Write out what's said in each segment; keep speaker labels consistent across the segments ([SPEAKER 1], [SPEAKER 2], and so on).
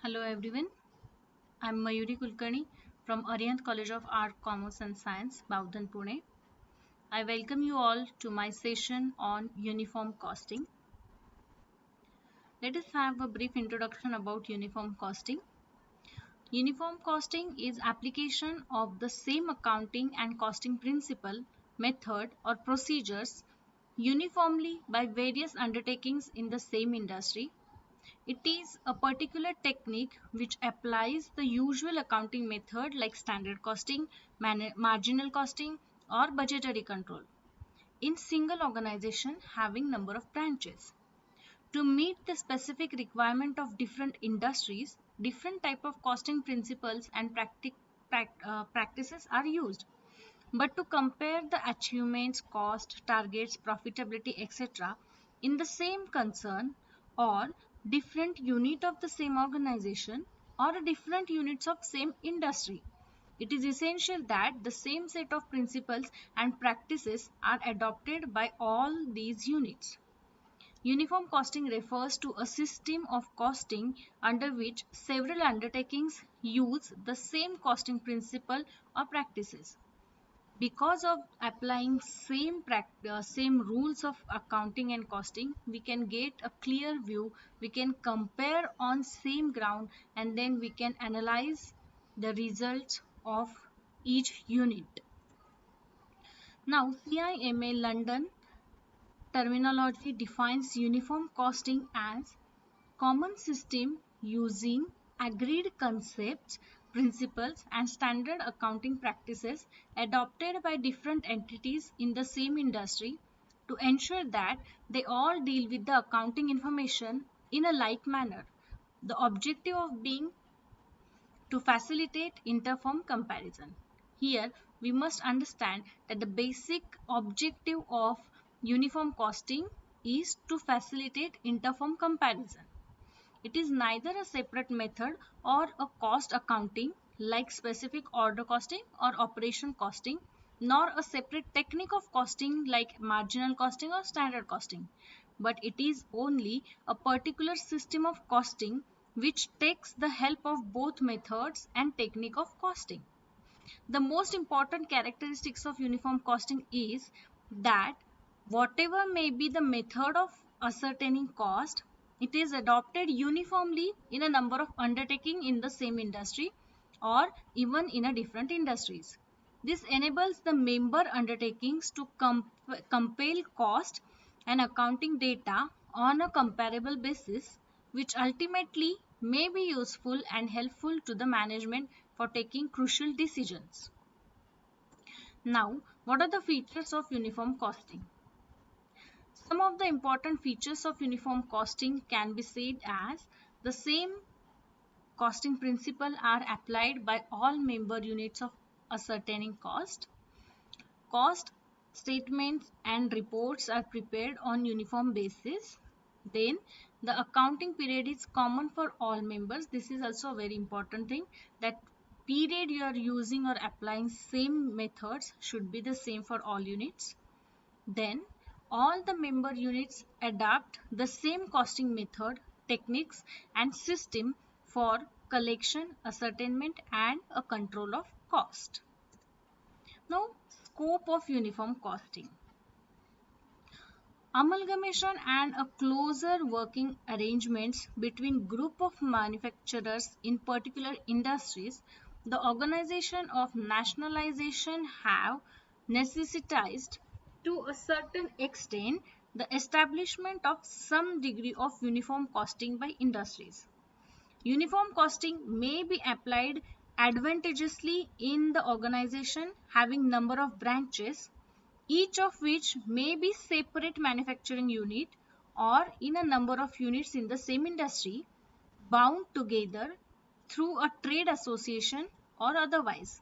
[SPEAKER 1] Hello everyone, I'm Mayuri Kulkarni from Arihant College of Art, Commerce and Science, Bowdhan, Pune. I welcome you all to my session on uniform costing. Let us have a brief introduction about uniform costing. Uniform costing is application of the same accounting and costing principle, method or procedures uniformly by various undertakings in the same industry. It is a particular technique which applies the usual accounting method like standard costing, marginal costing, or budgetary control in single organization having number of branches. To meet the specific requirement of different industries, different type of costing principles and practices are used. But to compare the achievements, cost, targets, profitability, etc. in the same concern or different unit of the same organization or different units of same industry. It is essential that the same set of principles and practices are adopted by all these units. Uniform costing refers to a system of costing under which several undertakings use the same costing principle or practices. Because of applying same rules of accounting and costing, we can get a clear view, we can compare on same ground, and then we can analyze the results of each unit. Now CIMA London terminology defines uniform costing as common system using agreed concepts, principles, and standard accounting practices adopted by different entities in the same industry to ensure that they all deal with the accounting information in a like manner. The objective of being to facilitate interfirm comparison. Here, we must understand that the basic objective of uniform costing is to facilitate interfirm comparison. It is neither a separate method or a cost accounting like specific order costing or operation costing, nor a separate technique of costing like marginal costing or standard costing, but it is only a particular system of costing which takes the help of both methods and technique of costing. The most important characteristics of uniform costing is that whatever may be the method of ascertaining cost, it is adopted uniformly in a number of undertaking in the same industry or even in a different industries. This enables the member undertakings to compile cost and accounting data on a comparable basis, which ultimately may be useful and helpful to the management for taking crucial decisions. Now, what are the features of uniform costing? Some of the important features of uniform costing can be said as the same costing principle are applied by all member units of ascertaining cost. Cost statements and reports are prepared on uniform basis. Then the accounting period is common for all members. This is also a very important thing, that period you are using or applying same methods should be the same for all units. Then all the member units adopt the same costing method, techniques and system for collection, ascertainment and a control of cost. Now, scope of uniform costing. Amalgamation and a closer working arrangements between group of manufacturers in particular industries, the organization of nationalization have necessitated to a certain extent the establishment of some degree of uniform costing by industries. Uniform costing may be applied advantageously in the organization having number of branches, each of which may be separate manufacturing unit or in a number of units in the same industry bound together through a trade association or otherwise,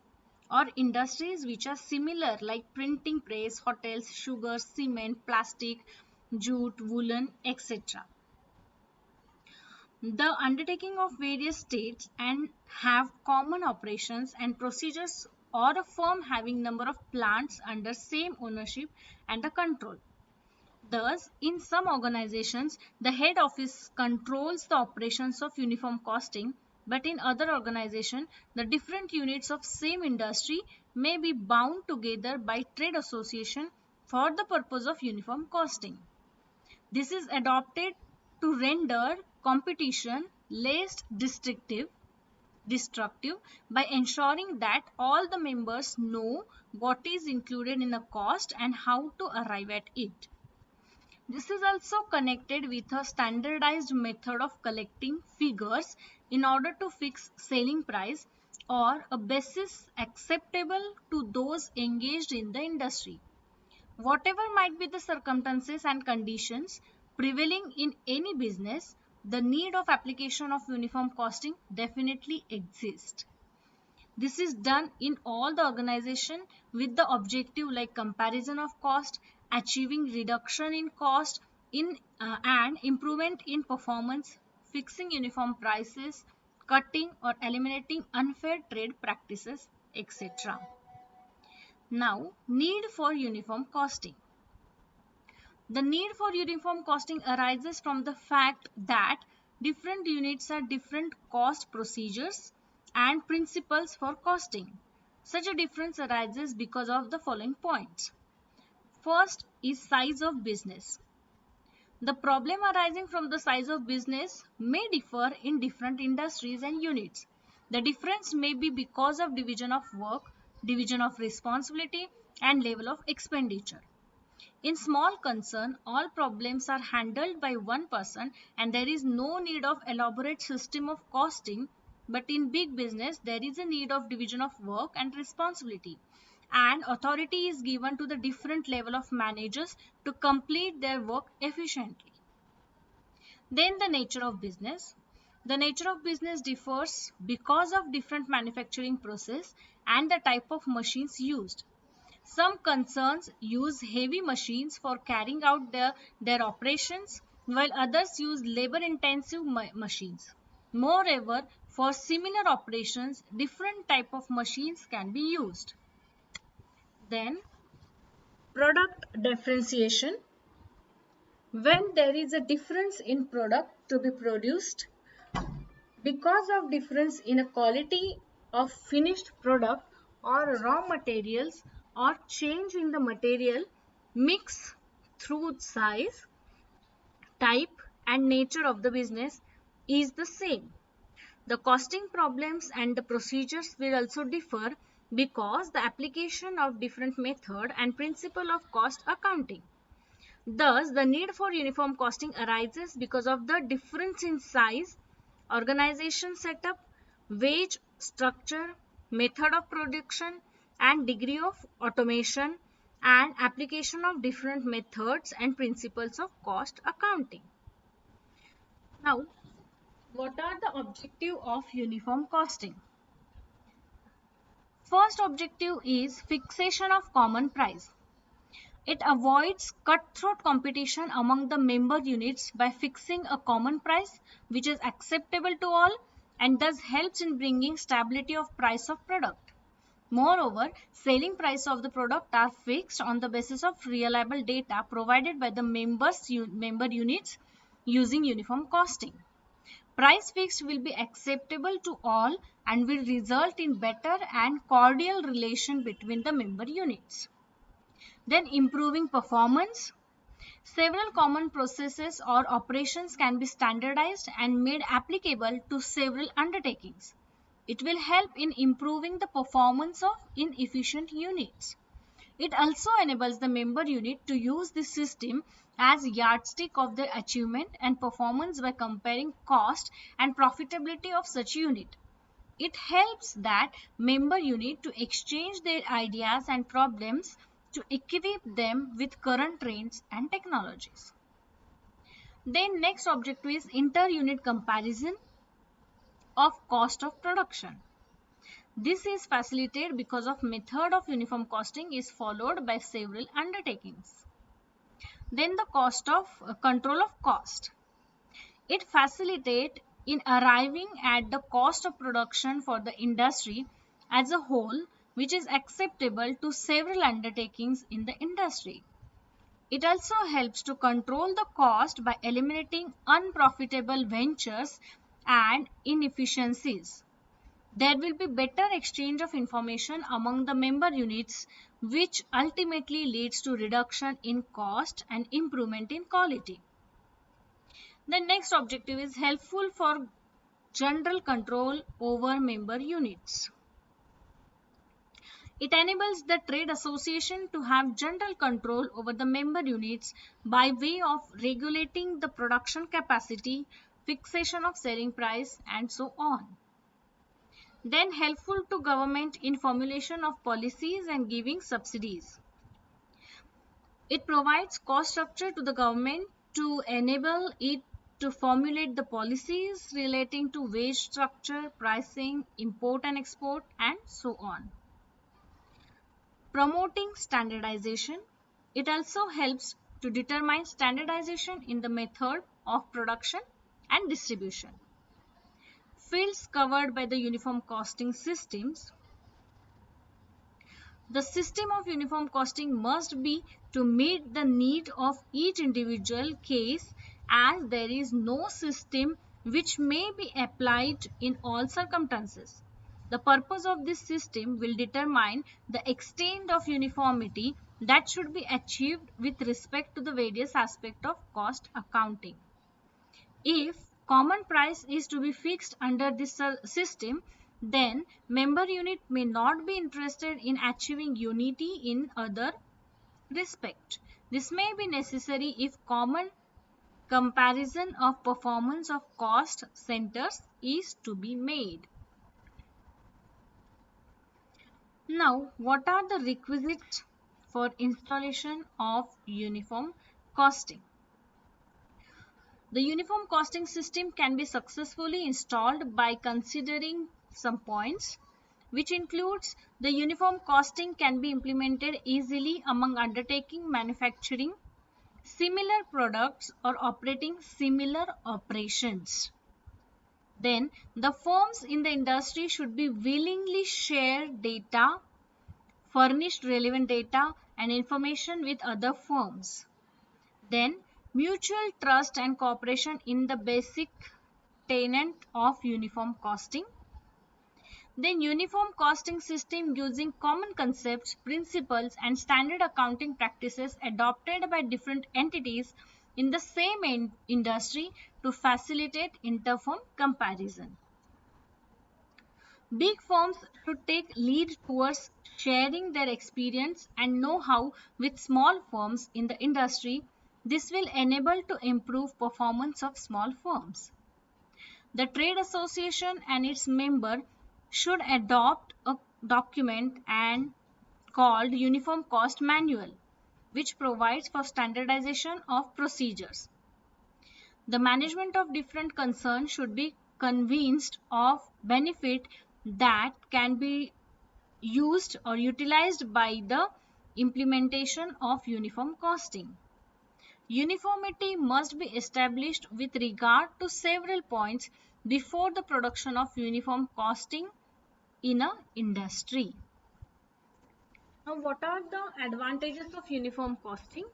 [SPEAKER 1] or industries which are similar like printing press, hotels, sugar, cement, plastic, jute, woolen, etc. The undertaking of various states and have common operations and procedures, or a firm having number of plants under same ownership and a control. Thus, in some organizations, the head office controls the operations of uniform costing, But in other organizations, the different units of same industry may be bound together by trade association for the purpose of uniform costing. This is adopted to render competition less destructive by ensuring that all the members know what is included in a cost and how to arrive at it. This is also connected with a standardized method of collecting figures in order to fix selling price or a basis acceptable to those engaged in the industry. Whatever might be the circumstances and conditions prevailing in any business, the need of application of uniform costing definitely exists. This is done in all the organization with the objective like comparison of cost, achieving reduction in cost and improvement in performance, fixing uniform prices, cutting or eliminating unfair trade practices, etc. Now, need for uniform costing. The need for uniform costing arises from the fact that different units have different cost procedures and principles for costing. Such a difference arises because of the following points. First is size of business. The problem arising from the size of business may differ in different industries and units. The difference may be because of division of work, division of responsibility, and level of expenditure. In small concern, all problems are handled by one person and there is no need of elaborate system of costing. But in big business, there is a need of division of work and responsibility. And authority is given to the different level of managers to complete their work efficiently. Then the nature of business. The nature of business differs because of different manufacturing process and the type of machines used. Some concerns use heavy machines for carrying out their operations, while others use labor-intensive machines. Moreover, for similar operations, different type of machines can be used. Then, product differentiation. When there is a difference in product to be produced, because of difference in a quality of finished product or raw materials or change in the material mix through size, type and nature of the business is the same. The costing problems and the procedures will also differ because the application of different method and principle of cost accounting. Thus, the need for uniform costing arises because of the difference in size, organization setup, wage structure, method of production, and degree of automation and application of different methods and principles of cost accounting. Now, what are the objective of uniform costing? First objective is fixation of common price. It avoids cutthroat competition among the member units by fixing a common price which is acceptable to all and thus helps in bringing stability of price of product. Moreover, selling price of the product are fixed on the basis of reliable data provided by the member units using uniform costing. Price fixed will be acceptable to all and will result in better and cordial relation between the member units. Then improving performance. Several common processes or operations can be standardized and made applicable to several undertakings. It will help in improving the performance of inefficient units. It also enables the member unit to use this system as yardstick of their achievement and performance by comparing cost and profitability of such unit. It helps that member unit to exchange their ideas and problems to equip them with current trends and technologies. Then next objective is inter-unit comparison of cost of production. This is facilitated because of method of uniform costing is followed by several undertakings. Then the cost of control of cost. It facilitates in arriving at the cost of production for the industry as a whole which is acceptable to several undertakings in the industry. It also helps to control the cost by eliminating unprofitable ventures and inefficiencies. There will be better exchange of information among the member units, which ultimately leads to reduction in cost and improvement in quality. The next objective is helpful for general control over member units. It enables the trade association to have general control over the member units by way of regulating the production capacity, fixation of selling price, and so on. Then helpful to government in formulation of policies and giving subsidies. It provides cost structure to the government to enable it to formulate the policies relating to wage structure, pricing, import and export, and so on. Promoting standardization. It also helps to determine standardization in the method of production and distribution. Fields covered by the uniform costing systems. The system of uniform costing must be to meet the need of each individual case, as there is no system which may be applied in all circumstances. The purpose of this system will determine the extent of uniformity that should be achieved with respect to the various aspects of cost accounting. If common price is to be fixed under this system, then member unit may not be interested in achieving unity in other respect. This may be necessary if common comparison of performance of cost centers is to be made. Now, what are the requisites for installation of uniform costing? The uniform costing system can be successfully installed by considering some points, which includes the uniform costing can be implemented easily among undertaking manufacturing similar products or operating similar operations. Then the firms in the industry should be willingly share data, furnish relevant data and information with other firms. Then mutual trust and cooperation in the basic tenet of uniform costing. Then uniform costing system using common concepts, principles and standard accounting practices adopted by different entities in the same industry to facilitate inter-firm comparison. Big firms should take lead towards sharing their experience and know-how with small firms in the industry. This will enable to improve performance of small firms. The trade association and its member should adopt a document and called Uniform Cost Manual, which provides for standardization of procedures. The management of different concerns should be convinced of benefit that can be used or utilized by the implementation of uniform costing. Uniformity must be established with regard to several points before the production of uniform costing in an industry. Now, what are the advantages of uniform costing?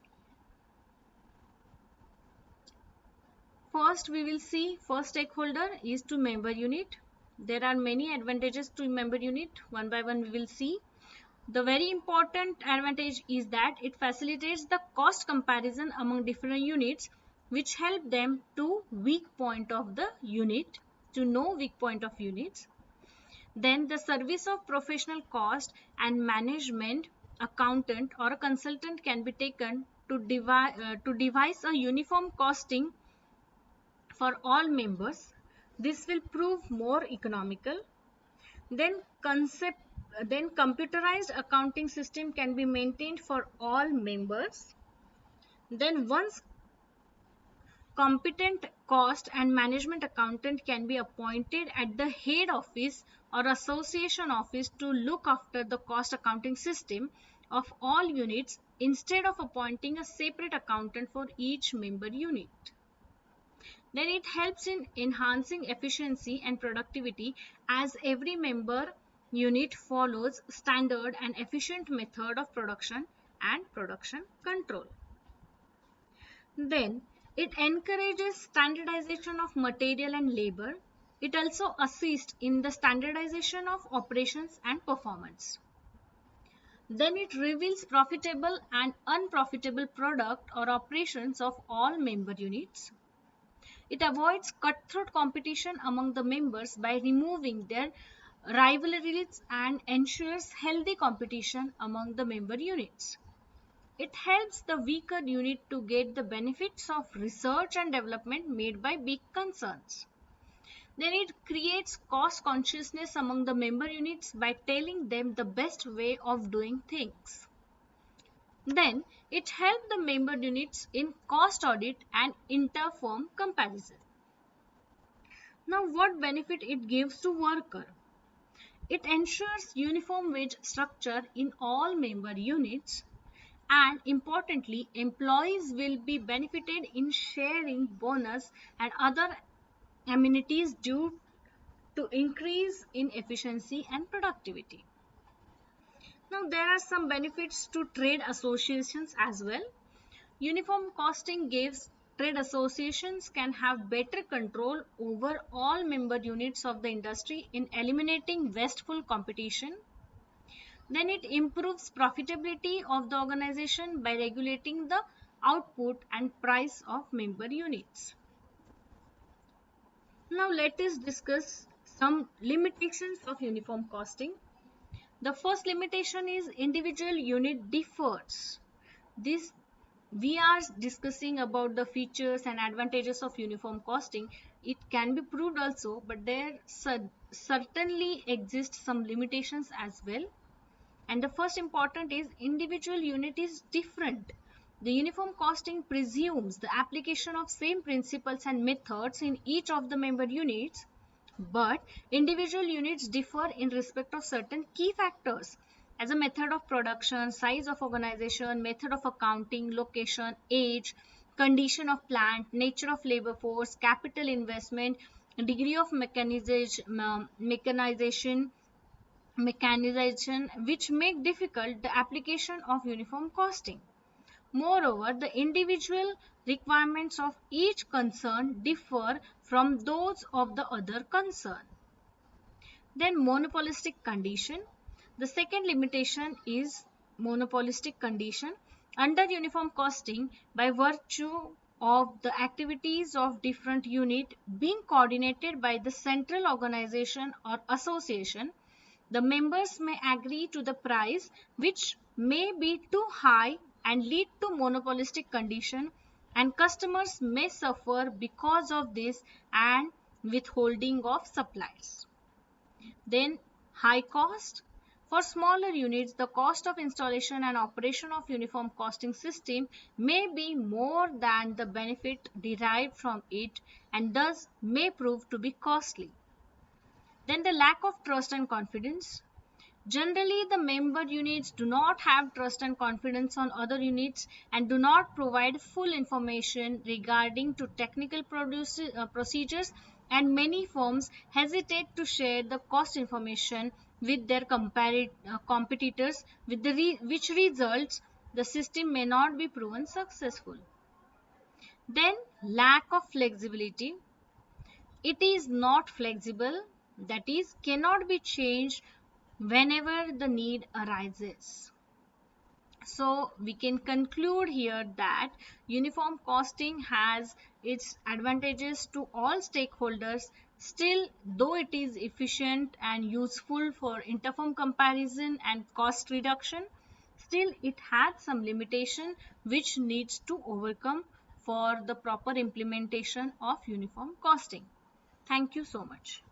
[SPEAKER 1] First, we will see first stakeholder is to member unit. There are many advantages to member unit. One by one we will see. The very important advantage is that it facilitates the cost comparison among different units, which help them to weak point of the unit, to know weak point of units. Then the service of professional cost and management accountant or a consultant can be taken to devise a uniform costing for all members. This will prove more economical. Then computerized accounting system can be maintained for all members. Then once competent cost and management accountant can be appointed at the head office or association office to look after the cost accounting system of all units instead of appointing a separate accountant for each member unit. Then it helps in enhancing efficiency and productivity as every member unit follows standard and efficient method of production and production control. Then it encourages standardization of material and labor. It also assists in the standardization of operations and performance. Then it reveals profitable and unprofitable product or operations of all member units. It avoids cutthroat competition among the members by removing their rivalries and ensures healthy competition among the member units. It helps the weaker unit to get the benefits of research and development made by big concerns. Then it creates cost consciousness among the member units by telling them the best way of doing things. Then it helps the member units in cost audit and inter-firm comparison. Now what benefit it gives to worker? It ensures uniform wage structure in all member units, and importantly employees will be benefited in sharing bonus and other amenities due to increase in efficiency and productivity. Now there are some benefits to trade associations as well. Uniform costing gives trade associations can have better control over all member units of the industry in eliminating wasteful competition. Then it improves profitability of the organization by regulating the output and price of member units. Now let us discuss some limitations of uniform costing. The first limitation is individual unit differs. This we are discussing about the features and advantages of uniform costing. It can be proved also, but there certainly exist some limitations as well. And the first important is individual unit is different. The uniform costing presumes the application of same principles and methods in each of the member units, but individual units differ in respect of certain key factors as a method of production, size of organization, method of accounting, location, age, condition of plant, nature of labor force, capital investment, degree of mechanization, which make difficult the application of uniform costing. Moreover, the individual requirements of each concern differ from those of the other concern. Then monopolistic condition. The second limitation is monopolistic condition. Under uniform costing, by virtue of the activities of different unit being coordinated by the central organization or association, the members may agree to the price which may be too high and lead to monopolistic condition, and customers may suffer because of this and withholding of supplies. Then high cost. For smaller units, the cost of installation and operation of uniform costing system may be more than the benefit derived from it and thus may prove to be costly. Then the lack of trust and confidence. Generally, the member units do not have trust and confidence on other units and do not provide full information regarding to technical procedures, and many firms hesitate to share the cost information with their competitors, which results the system may not be proven successful. Then lack of flexibility. It is not flexible, that is, cannot be changed whenever the need arises. So we can conclude here that uniform costing has its advantages to all stakeholders. Still, though it is efficient and useful for interfirm comparison and cost reduction, still it has some limitation which needs to overcome for the proper implementation of uniform costing. Thank you so much.